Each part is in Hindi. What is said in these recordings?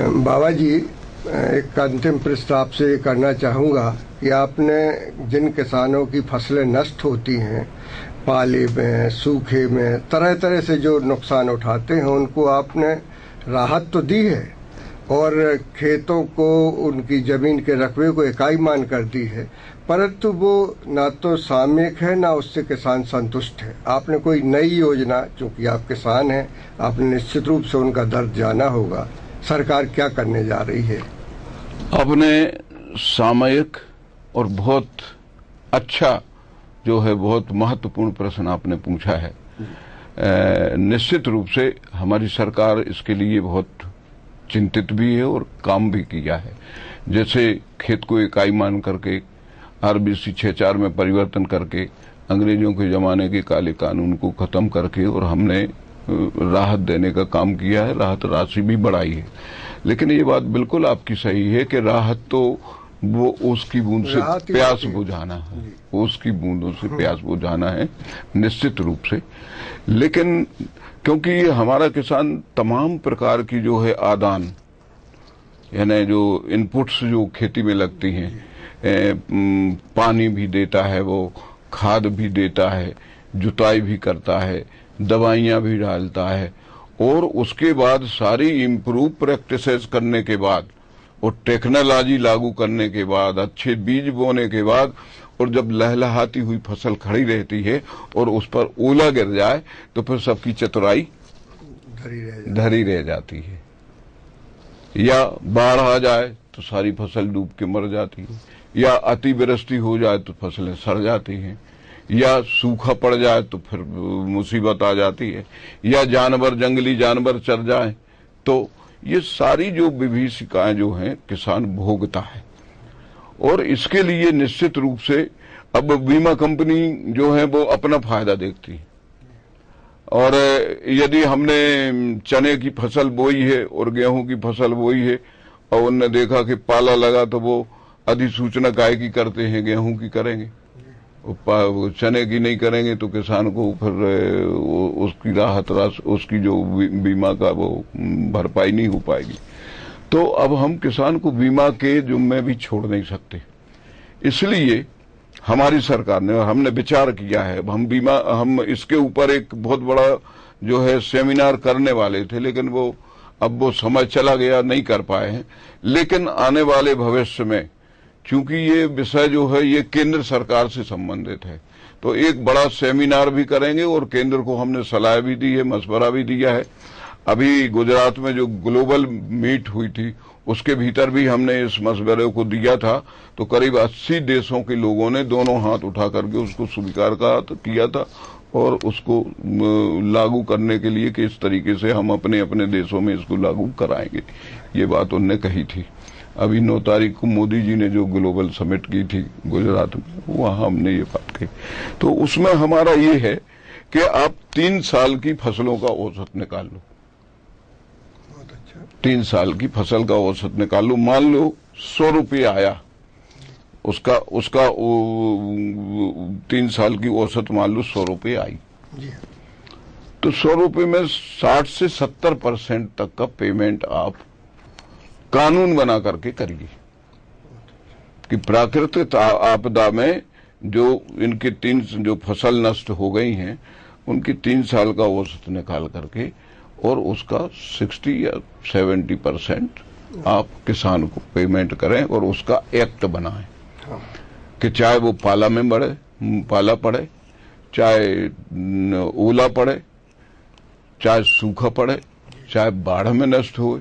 बाबा जी, एक अंतिम प्रस्ताव से ये करना चाहूँगा कि आपने जिन किसानों की फसलें नष्ट होती हैं, पाले में, सूखे में, तरह तरह से जो नुकसान उठाते हैं, उनको आपने राहत तो दी है और खेतों को, उनकी ज़मीन के रकबे को इकाई मान कर दी है, परंतु वो ना तो सामयिक है ना उससे किसान संतुष्ट है। आपने कोई नई योजना, चूँकि आप किसान हैं, आपने निश्चित रूप से उनका दर्द जाना होगा, सरकार क्या करने जा रही है? आपने सामयिक और बहुत अच्छा जो है, बहुत महत्वपूर्ण प्रश्न आपने पूछा है। निश्चित रूप से हमारी सरकार इसके लिए बहुत चिंतित भी है और काम भी किया है। जैसे खेत को इकाई मान करके RBC 64 में परिवर्तन करके, अंग्रेजों के जमाने के काले कानून को खत्म करके, और हमने राहत देने का काम किया है, राहत राशि भी बढ़ाई है। लेकिन ये बात बिल्कुल आपकी सही है कि राहत तो वो उसकी बूंद से प्यास बुझाना है, उसकी बूंदों से प्यास बुझाना है निश्चित रूप से। लेकिन क्योंकि हमारा किसान तमाम प्रकार की जो है आदान, यानी जो इनपुट्स जो खेती में लगती हैं, पानी भी देता है, वो खाद भी देता है, जुताई भी करता है, दवाइयां भी डालता है, और उसके बाद सारी इम्प्रूव प्रैक्टिसेस करने के बाद और टेक्नोलॉजी लागू करने के बाद, अच्छे बीज बोने के बाद, और जब लहलहाती हुई फसल खड़ी रहती है और उस पर ओला गिर जाए तो फिर सबकी चतुराई धरी रह जाती है, या बाढ़ आ जाए तो सारी फसल डूब के मर जाती है, या अतिवृष्टि हो जाए तो फसलें सड़ जाती हैं, या सूखा पड़ जाए तो फिर मुसीबत आ जाती है, या जानवर, जंगली जानवर चर जाए। तो ये सारी जो विभीषिकाएं जो हैं किसान भोगता है, और इसके लिए निश्चित रूप से अब बीमा कंपनी जो है वो अपना फायदा देखती है। और यदि हमने चने की फसल बोई है और गेहूं की फसल बोई है और उनने देखा कि पाला लगा, तो वो अधिसूचना काय की करते हैं, गेहूं की करेंगे, चने की नहीं करेंगे, तो किसान को फिर उसकी राहत राशि, उसकी जो बीमा का वो भरपाई नहीं हो पाएगी। तो अब हम किसान को बीमा के जुम्मे भी छोड़ नहीं सकते, इसलिए हमारी सरकार ने और हमने विचार किया है। हम इसके ऊपर एक बहुत बड़ा जो है सेमिनार करने वाले थे, लेकिन अब वो समय चला गया, नहीं कर पाए हैं। लेकिन आने वाले भविष्य में, चूंकि ये विषय जो है ये केंद्र सरकार से संबंधित है, तो एक बड़ा सेमिनार भी करेंगे और केंद्र को हमने सलाह भी दी है, मशवरा भी दिया है। अभी गुजरात में जो ग्लोबल मीट हुई थी उसके भीतर भी हमने इस मशवरे को दिया था, तो करीब 80 देशों के लोगों ने दोनों हाथ उठा करके उसको स्वीकार किया था और उसको लागू करने के लिए कि इस तरीके से हम अपने अपने देशों में इसको लागू कराएंगे, ये बात उन्होंने कही थी। अभी 9 तारीख को मोदी जी ने जो ग्लोबल समिट की थी गुजरात में, वहां हमने ये बात कही। तो उसमें हमारा ये है कि आप 3 साल की फसलों का औसत निकाल लो, 3 साल की फसल का औसत निकाल लो। मान लो 100 रुपये आया, उसका 3 साल की औसत मान लो 100 रुपये आई, तो 100 रुपये में 60 से 70% तक का पेमेंट आप कानून बना करके करिए कि प्राकृतिक आपदा में जो इनके जो फसल नष्ट हो गई हैं उनकी 3 साल का औसत निकाल करके और उसका 60 या 70% आप किसान को पेमेंट करें और उसका एक्ट बनाएं कि चाहे वो पाला पड़े, चाहे ओला पड़े, चाहे सूखा पड़े, चाहे बाढ़ में नष्ट हो,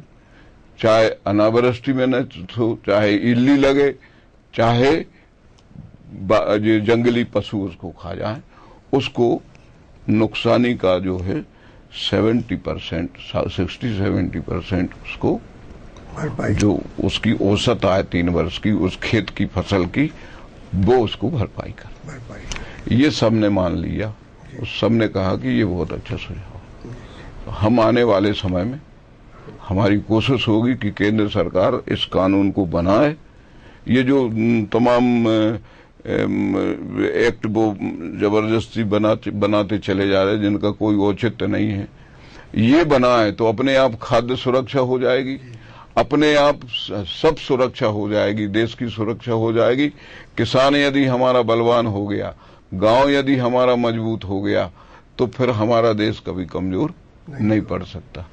चाहे अनावृष्टि में नष्ट हो, चाहे इल्ली लगे, चाहे जंगली पशु उसको खा जाए, उसको नुकसानी का जो है 70%, 60-70% उसको जो उसकी औसत आए 3 वर्ष की उस खेत की फसल की, वो उसको भरपाई कर। ये सबने मान लिया, सबने कहा कि ये बहुत अच्छा सुझाव। हम आने वाले समय में हमारी कोशिश होगी कि केंद्र सरकार इस कानून को बनाए। ये जो तमाम एक्ट वो जबरदस्ती बनाते चले जा रहे हैं जिनका कोई औचित्य नहीं है, ये बनाए तो अपने आप खाद्य सुरक्षा हो जाएगी, अपने आप सब सुरक्षा हो जाएगी, देश की सुरक्षा हो जाएगी। किसान यदि हमारा बलवान हो गया, गांव यदि हमारा मजबूत हो गया, तो फिर हमारा देश कभी कमजोर नहीं पड़ सकता।